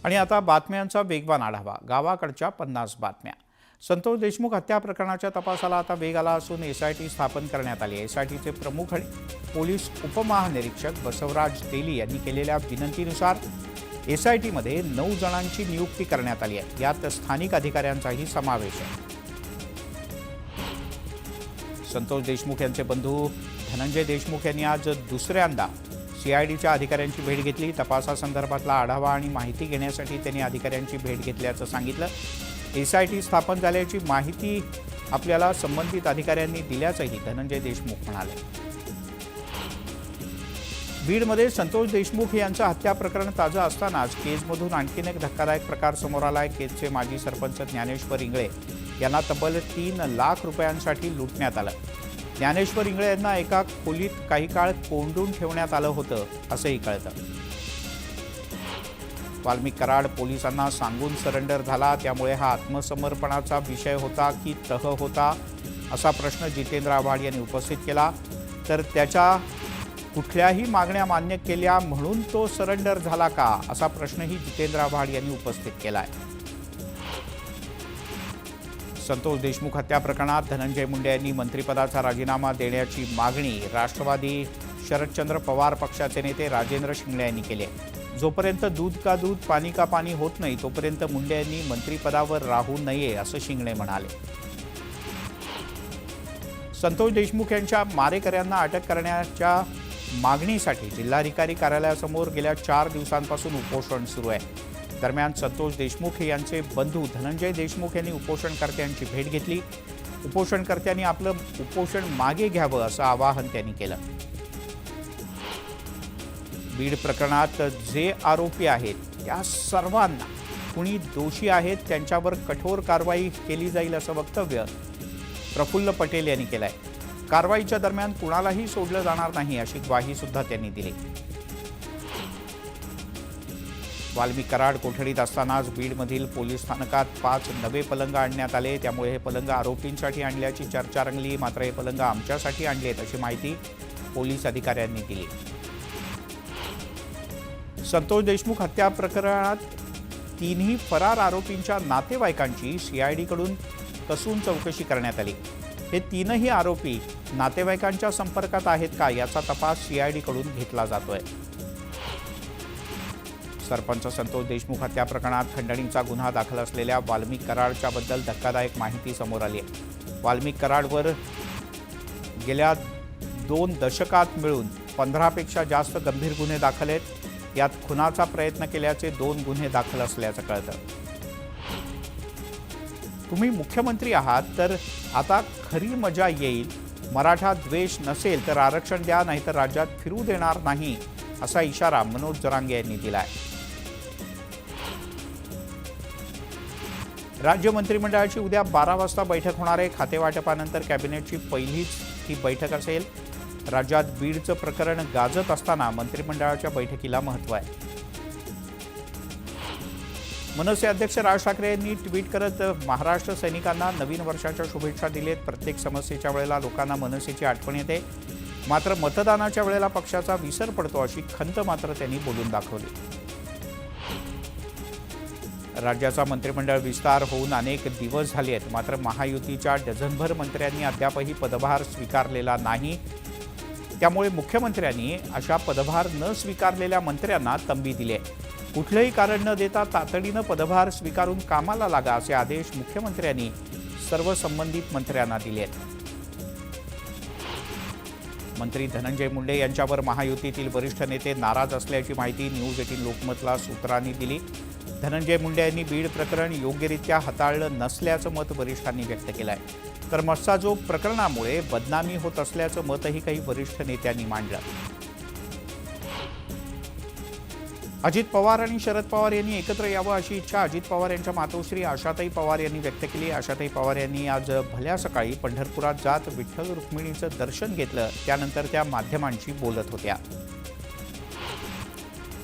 आणि आता बातम्यांचा वेगवान आढावा. गावाकडच्या 50 बातम्या. संतोष देशमुख हत्या प्रकरणाच्या तपासाला आता वेग आला असून एसआयटी स्थापन करण्यात आली आहे. एसआयटीचे प्रमुख आणि पोलीस उपमहानिरीक्षक बसवराज तेली यांनी केलेल्या विनंतीनुसार एसआयटीमध्ये 9 जणांची नियुक्ती करण्यात आली आहे. यात स्थानिक अधिकाऱ्यांचाही समावेश आहे. संतोष देशमुख यांचे बंधू धनंजय देशमुख यांनी आज दुसऱ्यांदा सीआयडीच्या अधिकाऱ्यांची भेट घेतली. तपासासंदर्भातला आढावा आणि माहिती घेण्यासाठी त्यांनी अधिकाऱ्यांची भेट घेतल्याचं सांगितलं. एसआयटी स्थापन झाल्याची माहिती आपल्याला संबंधित अधिकाऱ्यांनी दिल्याचंही धनंजय देशमुख म्हणाले. बीडमध्ये संतोष देशमुख यांचं हत्या प्रकरण ताजं असतानाच केजमधून आणखीन एक धक्कादायक प्रकार समोर आलाय. केजचे माजी सरपंच ज्ञानेश्वर इंगळे यांना तब्बल 3 लाख रुपयांसाठी लुटण्यात आलं. ज्ञानेश्वर इंगळे यांना एका खोलीत काही काळ कोंडून ठेवण्यात आलं होतं असंही कळतं. वाल्मिक कराड पोलिसांना सांगून सरेंडर झाला, त्यामुळे हा आत्मसमर्पणाचा विषय होता की तह होता असा प्रश्न जितेंद्र आव्हाड यांनी उपस्थित केला. तर त्याच्या कुठल्याही मागण्या मान्य केल्या म्हणून तो सरेंडर झाला का असा प्रश्नही जितेंद्र आव्हाड यांनी उपस्थित केलाय. संतोष देशमुख हत्या प्रकरणात धनंजय मुंडे यांनी मंत्रिपदाचा राजीनामा देण्याची मागणी राष्ट्रवादी शरदचंद्र पवार पक्षाचे नेते राजेंद्र शिंगणे यांनी केली आहे. जोपर्यंत दूध का दूध पाणी का पाणी होत नाही तोपर्यंत मुंडे यांनी मंत्रिपदावर राहू नये असं शिंगणे म्हणाले. संतोष देशमुख यांच्या मारेकऱ्यांना अटक करण्याच्या मागणीसाठी जिल्हाधिकारी कार्यालयासमोर गेल्या 4 दिवसांपासून उपोषण सुरू आहे. दरम्यान संतोष देशमुख यांचे बंधू धनंजय देशमुख यांनी उपोषणकर्त्यांची भेट घेतली. उपोषणकर्त्यांनी आपलं उपोषण मागे घ्यावं असं आवाहन त्यांनी केलं. बीड प्रकरणात जे आरोपी आहेत त्या सर्वांना, कुणी दोषी आहेत त्यांच्यावर कठोर कारवाई केली जाईल असं वक्तव्य प्रफुल्ल पटेल यांनी केलंय. कारवाईच्या दरम्यान कुणालाही सोडलं जाणार नाही अशी ग्वाही सुद्धा त्यांनी दिली. वाल्मिक कराड कोठडीत असतानाच बीडमधील पोलीस स्थानकात 5 नवे पलंग आणण्यात आले. त्यामुळे हे पलंग आरोपींसाठी आणल्याची चर्चा रंगली. मात्र हे पलंग आमच्यासाठी आणलेत अशी माहिती पोलीस अधिकाऱ्यांनी दिली. संतोष देशमुख हत्या प्रकरणात 3ही फरार आरोपींच्या नातेवाईकांची सीआयडीकडून कसून चौकशी करण्यात आली. हे 3ही आरोपी नातेवाईकांच्या संपर्कात आहेत का याचा तपास सीआयडीकडून घेतला जातोय. सरपंच संतोष देशमुख हत्या प्रकरणात खंडणीचा गुन्हा दाखल असलेल्या वाल्मिक कराडच्या बद्दल धक्कादायक माहिती समोर आली आहे. वाल्मिक कराडवर गेल्या 2 दशकात मिळून 15पेक्षा जास्त गंभीर गुन्हे दाखल आहेत. यात खुनाचा प्रयत्न केल्याचे 2 गुन्हे दाखल असल्याचं कळतं. तुम्ही मुख्यमंत्री आहात तर आता खरी मजा येईल. मराठा द्वेष नसेल तर आरक्षण द्या, नाहीतर राज्यात फिरू देणार नाही असा इशारा मनोज जरांगे यांनी दिलाय. राज्य मंत्रिमंडळाची उद्या 12 वाजता बैठक होणार आहे. खातेवाटपानंतर कॅबिनेटची पहिलीच ही बैठक असेल. राज्यात बीडचं प्रकरण गाजत असताना मंत्रिमंडळाच्या बैठकीला महत्त्व आहे. मनसे अध्यक्ष राज ठाकरे यांनी ट्विट करत महाराष्ट्र सैनिकांना नवीन वर्षाच्या शुभेच्छा दिलेत. प्रत्येक समस्येच्या वेळेला लोकांना मनसेची आठवण येते, मात्र मतदानाच्या वेळेला पक्षाचा विसर पडतो अशी खंत मात्र त्यांनी बोलून दाखवली. राज्याचा मंत्रिमंडळ विस्तार होऊन अनेक दिवस झाले आहेत, मात्र महायुतीच्या डझनभर मंत्र्यांनी अद्यापही पदभार स्वीकारलेला नाही. त्यामुळे मुख्यमंत्र्यांनी अशा पदभार न स्वीकारलेल्या मंत्र्यांना तंबी दिली आहे. कुठलंही कारण न देता तातडीनं पदभार स्वीकारून कामाला लागा असे आदेश मुख्यमंत्र्यांनी सर्व संबंधित मंत्र्यांना दिले आहेत. मंत्री धनंजय मुंडे यांच्यावर महायुतीतील वरिष्ठ नेते नाराज असल्याची माहिती न्यूज 18 लोकमतला सूत्रांनी दिली. धनंजय मुंडे यांनी बीड प्रकरण योग्यरित्या हाताळलं नसल्याचं मत वरिष्ठांनी व्यक्त केलं आहे. तर मस्साजोग प्रकरणामुळे बदनामी होत असल्याचं मतही काही वरिष्ठ नेत्यांनी मांडलं. अजित पवार आणि शरद पवार यांनी एकत्र यावं अशी इच्छा अजित पवार यांच्या मातोश्री आशाताई पवार यांनी व्यक्त केली. आशाताई पवार यांनी आज भल्या सकाळी पंढरपुरात जात विठ्ठल रुक्मिणीचं दर्शन घेतलं. त्यानंतर त्या माध्यमांशी बोलत होत्या.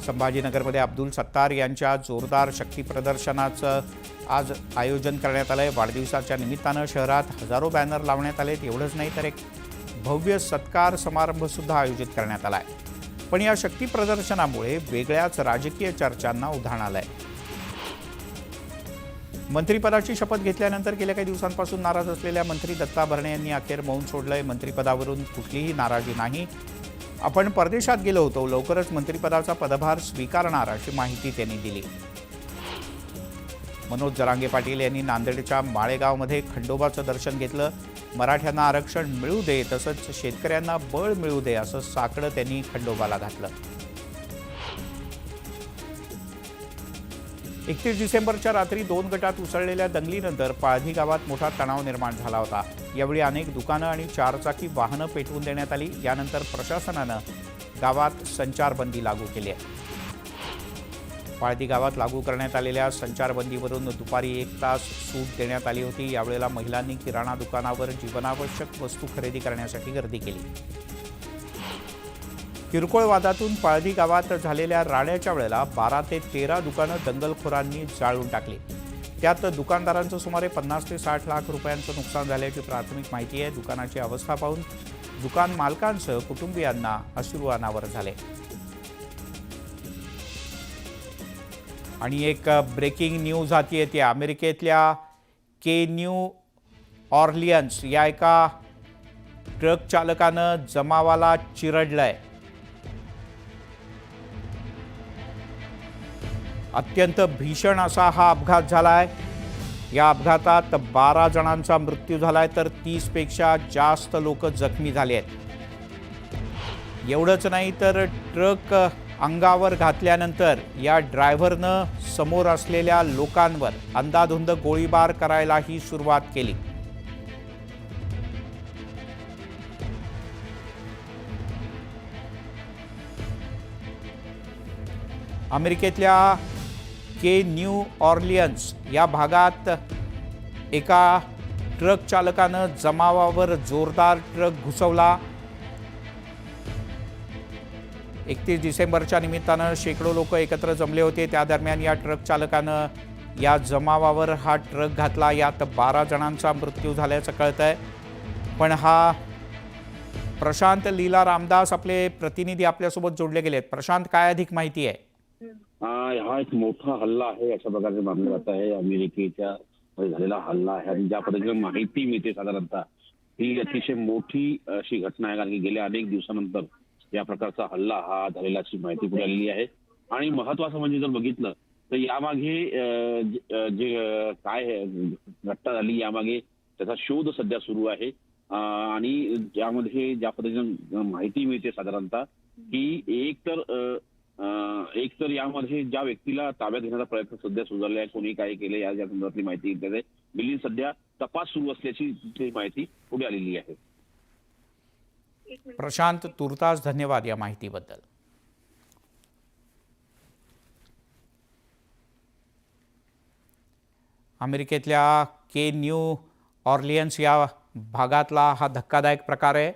संभाजीनगरमध्ये अब्दुल सत्तार यांच्या जोरदार शक्ती प्रदर्शनाचं आज आयोजन करण्यात आलंय. वाढदिवसाच्या निमित्तानं शहरात हजारो बॅनर लावण्यात आलेत. एवढंच नाही तर एक भव्य सत्कार समारंभ सुद्धा आयोजित करण्यात आलाय. पण या शक्ती प्रदर्शनामुळे वेगळ्याच राजकीय चर्चांना उधाण आलंय. मंत्रिपदाची शपथ घेतल्यानंतर गेल्या काही दिवसांपासून नाराज असलेल्या मंत्री दत्ता भरणे यांनी अखेर मौन सोडलंय। मंत्रिपदावरून कुठलीही नाराजी नाही, आपण परदेशात गेलो होतो, लवकरच मंत्रिपदाचा पदभार स्वीकारणार अशी माहिती त्यांनी दिली। मनोज जरांगे पाटील यांनी नांदेडच्या माळेगावमध्ये खंडोबाचं दर्शन घेतलं। मराठ्यांना आरक्षण मिळू दे तसंच शेतकऱ्यांना बळ मिळू दे असं साकडं त्यांनी खंडोबाला घातलं। 31 डिसेंबरच्या रात्री 2 गटात उसळलेल्या दंगलीनंतर पाळधी गावात मोठा तणाव निर्माण झाला होता। यावेळी अनेक दुकानं आणि चारचाकी वाहनं पेटवून देण्यात आली। यानंतर प्रशासनानं गावात संचारबंदी लागू केली आहे। पाळधी गावात लागू करण्यात आलेल्या संचारबंदीवरून दुपारी 1 तास सूट देण्यात आली होती। यावेळेला महिलांनी किराणा दुकानावर जीवनावश्यक वस्तू खरेदी करण्यासाठी गर्दी केली। किरकोळ वादातून पाळधी गावात झालेल्या राड्याच्या वेळेला 12 ते 13 दुकानं दंगलखोरांनी जाळून टाकली। त्यात दुकानदारांचं सुमारे 50 ते 60 लाख रुपयांचं नुकसान झाल्याची प्राथमिक माहिती आहे। दुकानाची अवस्था पाहून दुकान मालकांसह कुटुंबियांना अश्रू अनावर झाले। आणि एक ब्रेकिंग न्यूज हाती येते। अमेरिकेतल्या के न्यू ऑर्लियन्स या एका ट्रक चालकानं जमावाला चिरडलंय। अत्यंत भीषण असा हा अपघात झालाय। या अपघातात 12 जणांचा मृत्यू झालाय तर 30 पेक्षा जास्त लोक जखमी झाले आहेत। एवढंच नाही तर ट्रक अंगावर घातल्यानंतर या ड्रायव्हरनं समोर असलेल्या लोकांवर अंधाधुंद गोळीबार करायलाही सुरुवात केली। अमेरिकेतल्या के न्यू ऑर्लियन्स या भागात एका ट्रक चालकानं जमावावर जोरदार ट्रक घुसवला। 31 डिसेंबरच्या निमित्तानं शेकडो लोक एकत्र जमले होते। त्या दरम्यान या ट्रक चालकानं या जमावावर हा ट्रक घातला। यात 12 जणांचा मृत्यू झाल्याचं कळतंय। पण हा प्रशांत लीला रामदास आपले प्रतिनिधी आपल्यासोबत जोडले गेलेत। प्रशांत, काय अधिक माहिती आहे? हा एक मोठा हल्ला आहे अशा प्रकारे मानलं जात आहे। अमेरिकेच्या झालेला हल्ला आहे आणि ज्या पद्धतीने माहिती मिळते साधारणतः ही अतिशय मोठी अशी घटना आहे, कारण की गेल्या अनेक दिवसानंतर या प्रकारचा हल्ला हा झालेल्याची माहिती पुढे आलेली आहे। आणि महत्वाचं म्हणजे जर बघितलं तर यामागे जे काय घटना झाली यामागे त्याचा शोध सध्या सुरू आहे। आणि ज्यामध्ये ज्या पद्धतीने माहिती मिळते साधारणतः की एक तर यामध्ये ज्या व्यक्तीला ताब्यात घेण्याचा प्रयत्न सध्या सुरू झाला आहे, कोणी काय केले या संदर्भातली माहिती दिल्ली सध्या तपास सुरू असल्याची माहिती पुढे आलेली आहे। प्रशांत, तुर्तास धन्यवाद या माहितीबद्दल। अमेरिकेतल्या के न्यू ऑर्लियन्स या भागातला हा धक्कादायक प्रकार आहे।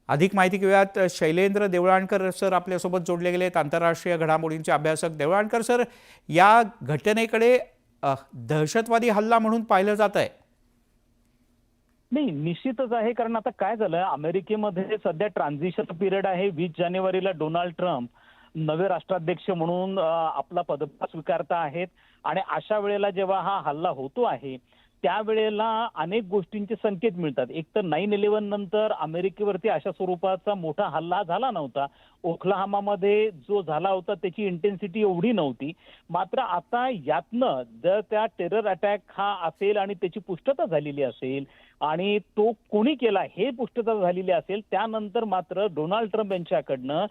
अधिक माहिती घेऊयात। शैलेंद्र देवळाणकर सर आपल्यासोबत जोडले गेलेत, आंतरराष्ट्रीय घडामोडींचे अभ्यासक। देवळाणकर सर, या घटनेकडे दहशतवादी हल्ला म्हणून पाहिलं जात आहे? नाही, निश्चितच आहे। कारण आता काय झालं, अमेरिकेमध्ये सध्या ट्रान्झिशन पिरियड आहे। 20 जानेवारीला डोनाल्ड ट्रम्प नवे राष्ट्राध्यक्ष म्हणून आपला पदभार स्वीकारता आहेत आणि अशा वेळेला जेव्हा हा हल्ला होतो आहे त्यावेळेला अनेक गोष्टींचे संकेत मिळतात। एक तर 9/11 नंतर अमेरिकेवरती अशा स्वरूपाचा मोठा हल्ला झाला नव्हता। ओक्लाहोमामध्ये जो झाला होता त्याची इंटेन्सिटी एवढी नव्हती। मात्र आता यातनं जर त्या टेरर अटॅक हा असेल आणि त्याची पुष्टता झालेली असेल आणि तो कोणी केला हे पुष्टता झालेली असेल, त्यानंतर मात्र डोनाल्ड ट्रम्प यांच्याकडनं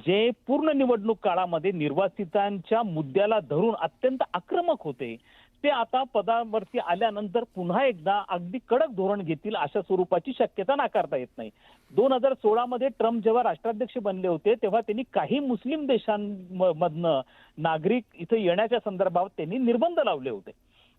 जे पूर्ण निवडणूक काळामध्ये निर्वासितांच्या मुद्द्याला धरून अत्यंत आक्रमक होते ते आता पदावरती आल्यानंतर पुन्हा एकदा अगदी कडक धोरण घेतील अशा स्वरूपाची शक्यता नाकारता येत नाही। 2016 मध्ये ट्रम्प जेव्हा राष्ट्राध्यक्ष बनले होते तेव्हा त्यांनी काही मुस्लिम देशांमधनं नागरिक इथे येण्याच्या संदर्भात त्यांनी निर्बंध लावले होते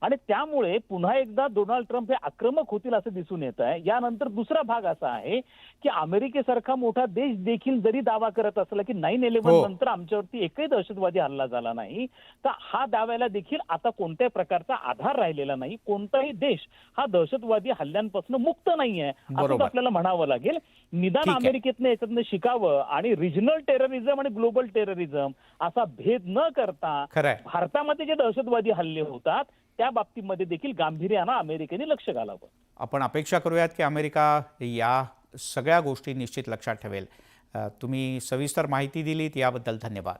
आणि त्यामुळे पुन्हा एकदा डोनाल्ड ट्रम्प हे आक्रमक होतील असं दिसून येत आहे. यानंतर दुसरा भाग असा आहे की अमेरिकेसारखा मोठा देश देखील जरी दावा करत असला की 9/11 नंतर आमच्यावरती एकही दहशतवादी हल्ला झाला नाही, तर हा दाव्याला देखील आता कोणत्याही प्रकारचा आधार राहिलेला नाही. कोणताही देश हा दहशतवादी हल्ल्यांपासून मुक्त नाहीये असं आपल्याला म्हणावं लागेल. निदान अमेरिकेतनं याच्यातनं शिकावं आणि रिजनल टेररिझम आणि ग्लोबल टेररिझम असा भेद न करता भारतामध्ये जे दहशतवादी हल्ले होतात त्या बाबतीमध्ये देखील गांभीर्यानं अमेरिकेने लक्ष घालावं. आपण अपेक्षा करूयात की अमेरिका या सगळ्या गोष्टी निश्चित लक्षात ठेवेल. तुम्ही सविस्तर माहिती दिलीत याबद्दल धन्यवाद.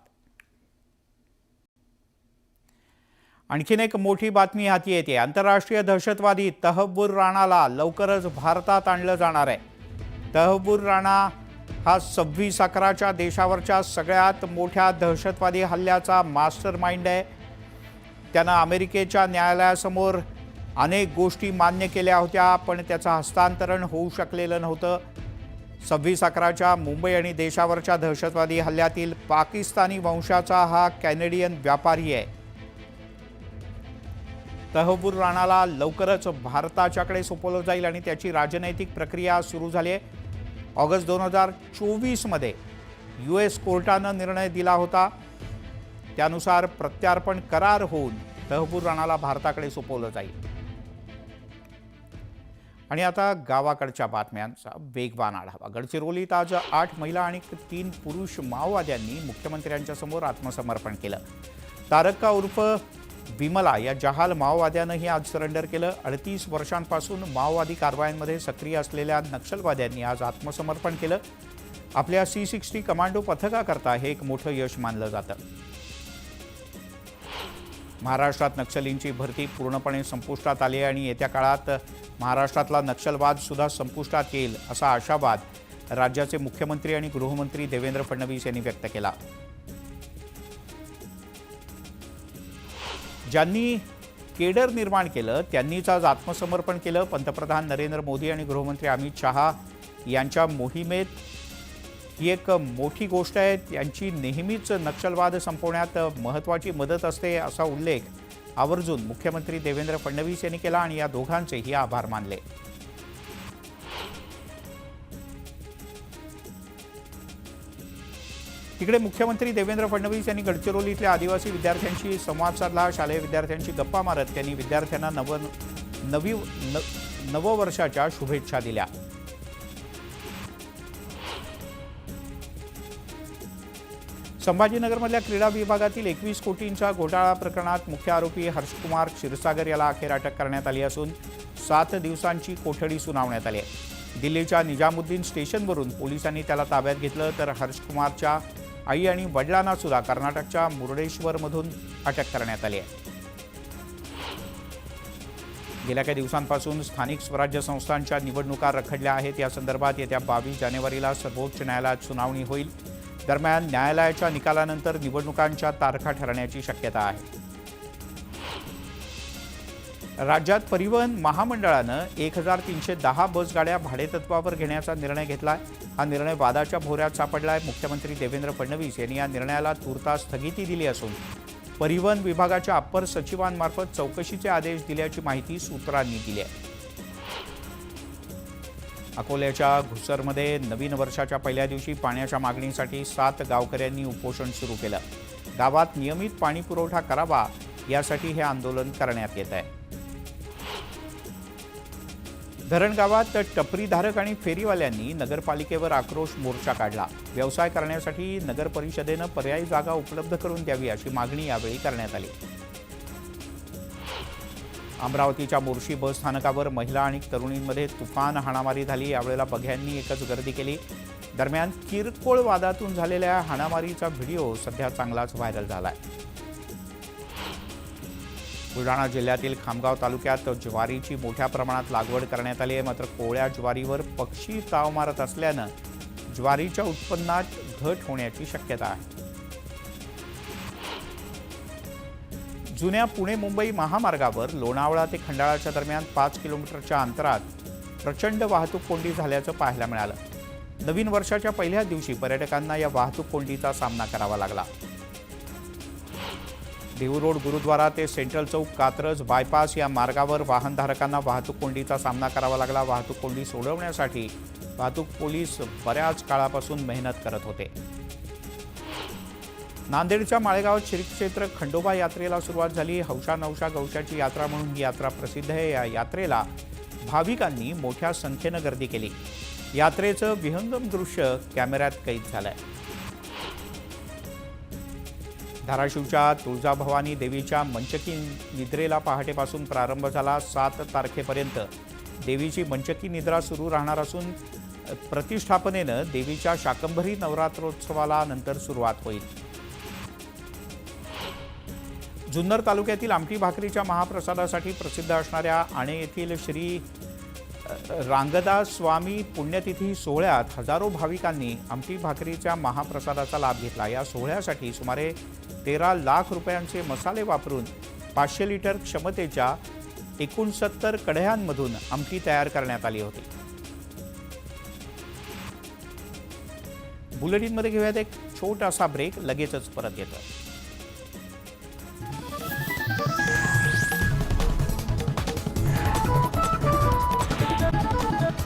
आणखीन एक मोठी बातमी हाती येते. आंतरराष्ट्रीय दहशतवादी तहव्वुर राणाला लवकरच भारतात आणलं जाणार आहे. तहव्वुर राणा हा 26/11च्या देशावरच्या सगळ्यात मोठ्या दहशतवादी हल्ल्याचा मास्टर माइंड आहे. त्यानं अमेरिकेच्या न्यायालयासमोर अनेक गोष्टी मान्य केल्या होत्या, पण त्याचं हस्तांतरण होऊ शकलेलं नव्हतं. 26/11च्या मुंबई आणि देशावरच्या दहशतवादी हल्ल्यातील पाकिस्तानी वंशाचा हा कॅनेडियन व्यापारी आहे. तहव्वुर राणाला लवकरच भारताच्याकडे सोपवलं जाईल आणि त्याची राजनैतिक प्रक्रिया सुरू झाली आहे. ऑगस्ट 2024मध्ये US कोर्टानं निर्णय दिला होता. त्यानुसार प्रत्यार्पण करार होऊन तहव्वुर राणाला भारताकडे सोपवलं जाईल. आणि आता गावाकडच्या बातम्यांचा वेगवान आढावा. गडचिरोलीत आज 8 महिला आणि 3 पुरुष माओवाद्यांनी मुख्यमंत्र्यांच्या समोर आत्मसमर्पण केलं. तारक्का उर्फ विमला या जहाल माओवाद्यानंही आज सरेंडर केलं. 38 वर्षांपासून माओवादी कारवायांमध्ये सक्रिय असलेल्या नक्षलवाद्यांनी आज आत्मसमर्पण केलं. आपल्या C60 कमांडो पथकाकरता हे एक मोठं यश मानलं जातं. महाराष्ट्रात नक्षलींची भरती पूर्णपणे संपुष्टात आली आहे आणि येत्या काळात महाराष्ट्रातला नक्षलवाद सुद्धा संपुष्टात येईल असा आशावाद राज्याचे मुख्यमंत्री आणि गृहमंत्री देवेंद्र फडणवीस यांनी व्यक्त केला. ज्यांनी केडर निर्माण केलं त्यांनीच आज आत्मसमर्पण केलं. पंतप्रधान नरेंद्र मोदी आणि गृहमंत्री अमित शहा यांच्या मोहिमेत ही एक मोठी गोष्ट आहे. यांची नेहमीच नक्षलवाद संपवण्यात महत्त्वाची मदत असते असा उल्लेख आवर्जून मुख्यमंत्री देवेंद्र फडणवीस यांनी केला आणि या दोघांचेही आभार मानले. तिकडे मुख्यमंत्री देवेंद्र फडणवीस यांनी गडचिरोलीतल्या आदिवासी विद्यार्थ्यांशी संवाद साधला. शालेय विद्यार्थ्यांशी गप्पा मारत त्यांनी विद्यार्थ्यांना नववर्षाच्या शुभेच्छा दिल्या. संभाजीनगरमधल्या क्रीडा विभागातील 21 कोटींच्या घोटाळा प्रकरणात मुख्य आरोपी हर्षकुमार क्षीरसागर याला अखेर अटक करण्यात आली असून 7 दिवसांची कोठडी सुनावण्यात आली आहे. दिल्लीच्या निजामुद्दीन स्टेशनवरून पोलिसांनी त्याला ताब्यात घेतलं, तर हर्षकुमारच्या आई आणि वडिलांना सुद्धा कर्नाटकच्या मुर्डेश्वरमधून अटक करण्यात आली आहे. गेल्या काही दिवसांपासून स्थानिक स्वराज्य संस्थांच्या निवडणुका रखडल्या आहेत. या संदर्भात येत्या 22 जानेवारीला सर्वोच्च न्यायालयात सुनावणी होईल. दरम्यान न्यायालयाच्या निकालानंतर निवडणुकांच्या तारखा ठरण्याची शक्यता आहे. राज्यात परिवहन महामंडळानं 1310 बसगाड्या भाडेतत्वावर घेण्याचा निर्णय घेतला आहे. हा निर्णय वादाच्या भोवऱ्यात सापडला आहे. मुख्यमंत्री देवेंद्र फडणवीस यांनी या निर्णयाला तूर्तास स्थगिती दिली असून परिवहन विभागाच्या अप्पर सचिवांमार्फत चौकशीचे आदेश दिल्याची माहिती सूत्रांनी दिली आहे. अकोल्याच्या घुसरमध्ये नवीन वर्षाच्या पहिल्या दिवशी पाण्याच्या मागणीसाठी 7 गावकऱ्यांनी उपोषण सुरू केलं. गावात नियमित पाणी पुरवठा करावा यासाठी हे आंदोलन करण्यात येत आहे. धरण गावात टपरीधारक आणि फेरीवाल्यांनी नगरपालिकेवर आक्रोश मोर्चा काढला. व्यवसाय करण्यासाठी नगर परिषदेनं पर्यायी जागा उपलब्ध करून द्यावी अशी मागणी यावेळी करण्यात आली. अमरावतीच्या मोर्शी बस स्थानकावर महिला आणि तरुणींमध्ये तुफान हाणामारी झाली. यावेळेला बघ्यांनी एकच गर्दी केली. दरम्यान किरकोळ वादातून झालेल्या हाणामारीचा व्हिडिओ सध्या चांगलाच व्हायरल झाला आहे. बुलढाणा जिल्ह्यातील खामगाव तालुक्यात ज्वारीची मोठ्या प्रमाणात लागवड करण्यात आली आहे. मात्र कोवळ्या ज्वारीवर पक्षी ताव मारत असल्यानं ज्वारीच्या उत्पन्नात घट होण्याची शक्यता आहे. जुन्या पुणे मुंबई महामार्गावर लोणावळा ते खंडाळाच्या दरम्यान 5 किलोमीटरच्या अंतरात प्रचंड वाहतूक कोंडी झाल्याचं पाहायला मिळालं. नवीन वर्षाच्या पहिल्या दिवशी पर्यटकांना या वाहतूक कोंडीचा सामना करावा लागला. देहू रोड गुरुद्वारा ते सेंट्रल चौक कात्रज बायपास या मार्गावर वाहनधारकांना वाहतूक कोंडीचा सामना करावा लागला. वाहतूक कोंडी सोडवण्यासाठी वाहतूक पोलीस बऱ्याच काळापासून मेहनत करत होते. नांदेडच्या माळेगावात श्री क्षेत्र खंडोबा यात्रेला सुरुवात झाली. हौशा नवशा गौशाची यात्रा म्हणून ही यात्रा प्रसिद्ध आहे. या यात्रेला भाविकांनी मोठ्या संख्येनं गर्दी केली. यात्रेचं विहंगम दृश्य कॅमेऱ्यात कैद झालंय. धाराशिवच्या तुळजाभवानी देवीच्या मंचकी निद्रेला पहाटेपासून प्रारंभ झाला. 7 तारखेपर्यंत देवीची मंचकी निद्रा सुरू राहणार असून प्रतिष्ठापनेनं देवीच्या शाकंभरी नवरात्रोत्सवाला नंतर सुरुवात होईल. जुन्नर तालुक्यातील आमटी भाकरीच्या महाप्रसादासाठी प्रसिद्ध असणाऱ्या आणे येथील श्री रांगदास स्वामी पुण्यतिथी सोहळ्यात हजारो भाविकांनी आमटी भाकरीच्या महाप्रसादाचा लाभ घेतला. या सोहळ्यासाठी सुमारे 13 लाख रुपयांचे मसाले वापरून 500 लिटर क्षमतेच्या 69 कढयांमधून आमटी तयार करण्यात आली होती. बुलेटिनमध्ये घेऊयात एक छोटासा ब्रेक, लगेचच परत येतो.